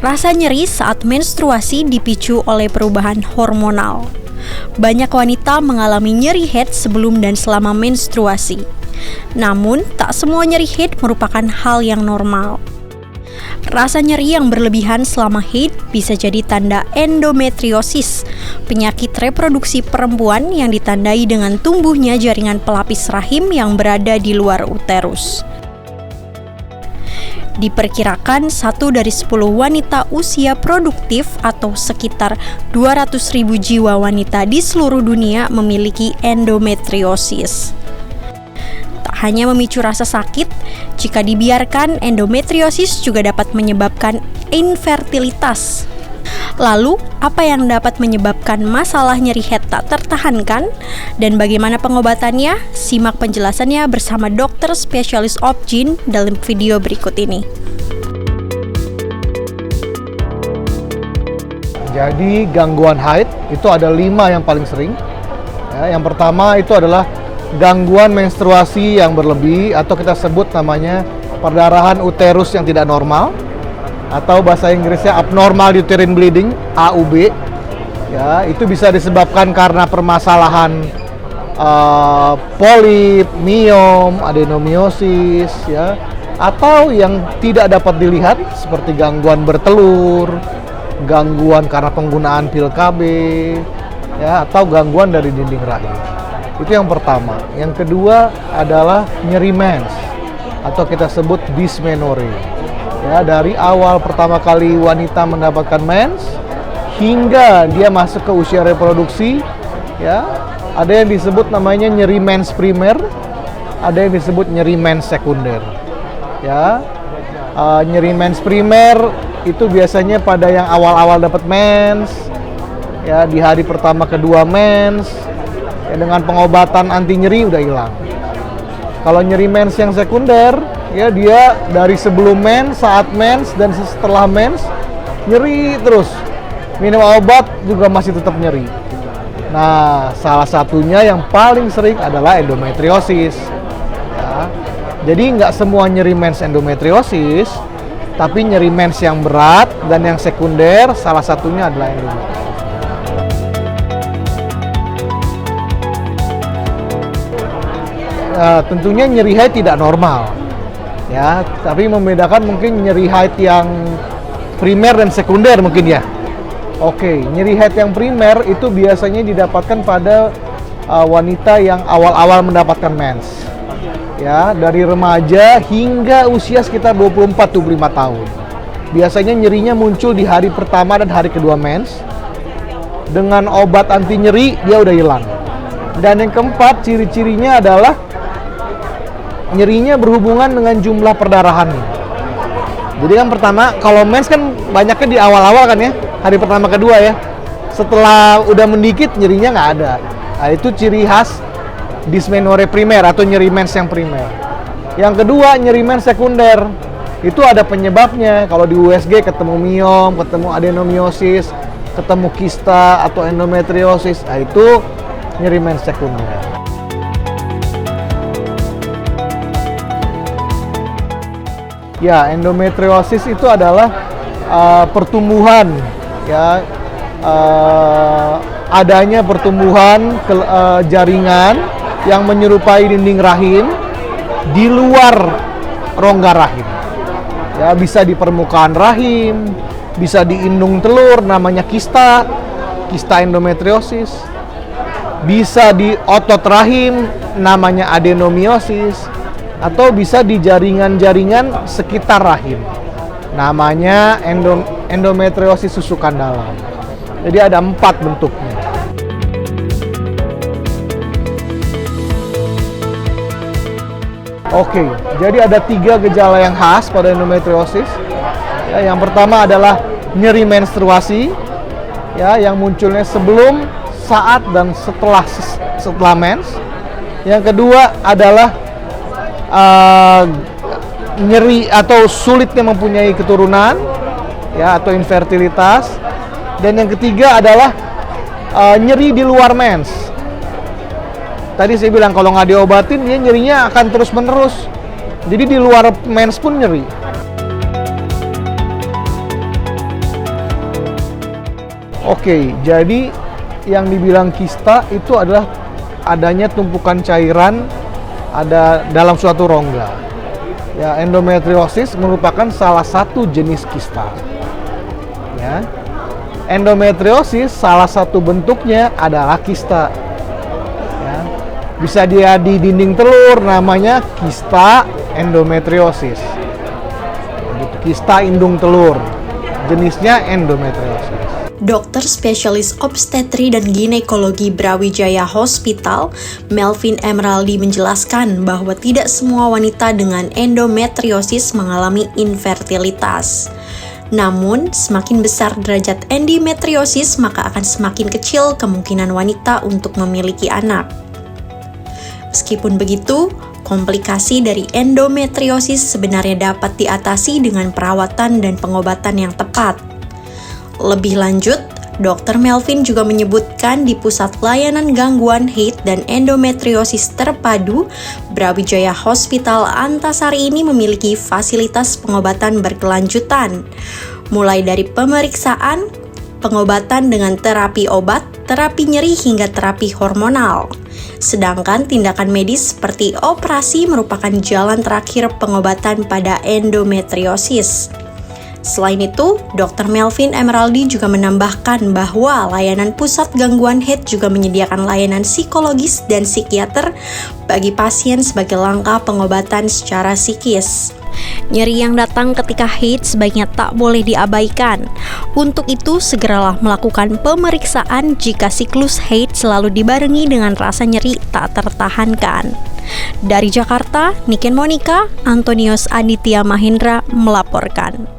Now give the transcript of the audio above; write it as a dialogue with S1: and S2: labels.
S1: Rasa nyeri saat menstruasi dipicu oleh perubahan hormonal. Banyak wanita mengalami nyeri head sebelum dan selama menstruasi. Namun, tak semua nyeri head merupakan hal yang normal. Rasa nyeri yang berlebihan selama haid bisa jadi tanda endometriosis, penyakit reproduksi perempuan yang ditandai dengan tumbuhnya jaringan pelapis rahim yang berada di luar uterus. Diperkirakan 1 dari 10 wanita usia produktif atau sekitar 200.000 jiwa wanita di seluruh dunia memiliki endometriosis. Tak hanya memicu rasa sakit, jika dibiarkan, endometriosis juga dapat menyebabkan infertilitas. Lalu, apa yang dapat menyebabkan masalah nyeri head tak tertahankan? Dan bagaimana pengobatannya? Simak penjelasannya bersama dokter spesialis OB/GYN dalam video berikut ini.
S2: Jadi gangguan haid itu ada 5 yang paling sering. Yang pertama itu adalah gangguan menstruasi yang berlebih atau kita sebut namanya perdarahan uterus yang tidak normal, atau bahasa Inggrisnya abnormal uterine bleeding (AUB). Ya, itu bisa disebabkan karena permasalahan polip, miom, adenomiosis, ya, atau yang tidak dapat dilihat seperti gangguan bertelur, gangguan karena penggunaan pil KB, ya, atau gangguan dari dinding rahim. Itu yang pertama. Yang kedua adalah nyeri mens atau kita sebut dysmenorrhea. Ya, dari awal pertama kali wanita mendapatkan mens hingga dia masuk ke usia reproduksi, ya, ada yang disebut namanya nyeri mens primer, ada yang disebut nyeri mens sekunder. Ya, nyeri mens primer itu biasanya pada yang awal-awal dapat mens, ya, di hari pertama kedua mens, ya, dengan pengobatan anti nyeri udah hilang. Kalau nyeri mens yang sekunder, ya, dia dari sebelum mens, saat mens, dan setelah mens nyeri terus. Minum obat juga masih tetap nyeri. Nah, salah satunya yang paling sering adalah endometriosis. Ya. Jadi nggak semua nyeri mens endometriosis, tapi nyeri mens yang berat dan yang sekunder salah satunya adalah endometriosis. Tentunya nyeri haid tidak normal, ya, tapi membedakan mungkin nyeri haid yang primer dan sekunder mungkin, ya. Oke, nyeri haid yang primer itu biasanya didapatkan pada wanita yang awal-awal mendapatkan mens, ya, dari remaja hingga usia sekitar 24-25 tahun. Biasanya nyerinya muncul di hari pertama dan hari kedua mens. Dengan obat anti nyeri dia udah hilang. Dan yang keempat, ciri-cirinya adalah nyerinya berhubungan dengan jumlah perdarahannya. Jadi kan pertama, kalau mens kan banyaknya di awal-awal kan, ya, hari pertama kedua, ya. Setelah udah mendikit nyerinya nggak ada. Nah, itu ciri khas dysmenorrhea primer atau nyeri mens yang primer. Yang kedua, nyeri mens sekunder. Itu ada penyebabnya. Kalau di USG ketemu miom, ketemu adenomiosis, ketemu kista atau endometriosis. Nah, itu nyeri mens sekunder. Ya, endometriosis itu adalah pertumbuhan, ya, adanya pertumbuhan jaringan yang menyerupai dinding rahim di luar rongga rahim. Ya, bisa di permukaan rahim, bisa di indung telur namanya kista endometriosis, bisa di otot rahim namanya adenomiosis, atau bisa di jaringan-jaringan sekitar rahim namanya endometriosis susukan dalam. Jadi ada 4 bentuknya. Oke, jadi ada 3 gejala yang khas pada endometriosis. Ya, yang pertama adalah nyeri menstruasi, ya, yang munculnya sebelum, saat, dan setelah mens. Yang kedua adalah nyeri atau sulitnya mempunyai keturunan, ya, atau infertilitas. Dan yang ketiga adalah nyeri di luar mens. Tadi saya bilang kalau nggak diobatin dia nyerinya akan terus menerus. Jadi di luar mens pun nyeri. Oke, jadi yang dibilang kista itu adalah adanya tumpukan cairan ada dalam suatu rongga. Ya, endometriosis merupakan salah satu jenis kista. Ya. Endometriosis salah satu bentuknya adalah kista. Ya. Bisa dia di dinding telur, namanya kista endometriosis. Kista indung telur, jenisnya endometriosis.
S1: Dokter spesialis obstetri dan ginekologi Brawijaya Hospital, Melvin Emeraldi menjelaskan bahwa tidak semua wanita dengan endometriosis mengalami infertilitas. Namun, semakin besar derajat endometriosis, maka akan semakin kecil kemungkinan wanita untuk memiliki anak. Meskipun begitu, komplikasi dari endometriosis sebenarnya dapat diatasi dengan perawatan dan pengobatan yang tepat. Lebih lanjut, Dr. Melvin juga menyebutkan di Pusat Layanan Gangguan Haid dan Endometriosis Terpadu, Brawijaya Hospital Antasari ini memiliki fasilitas pengobatan berkelanjutan, mulai dari pemeriksaan, pengobatan dengan terapi obat, terapi nyeri hingga terapi hormonal. Sedangkan tindakan medis seperti operasi merupakan jalan terakhir pengobatan pada endometriosis. Selain itu, Dr. Melvin Emeraldi juga menambahkan bahwa layanan pusat gangguan haid juga menyediakan layanan psikologis dan psikiater bagi pasien sebagai langkah pengobatan secara psikis. Nyeri yang datang ketika haid sebaiknya tak boleh diabaikan. Untuk itu, segeralah melakukan pemeriksaan jika siklus haid selalu dibarengi dengan rasa nyeri tak tertahankan. Dari Jakarta, Niken Monica, Antonius Aditya Mahendra melaporkan.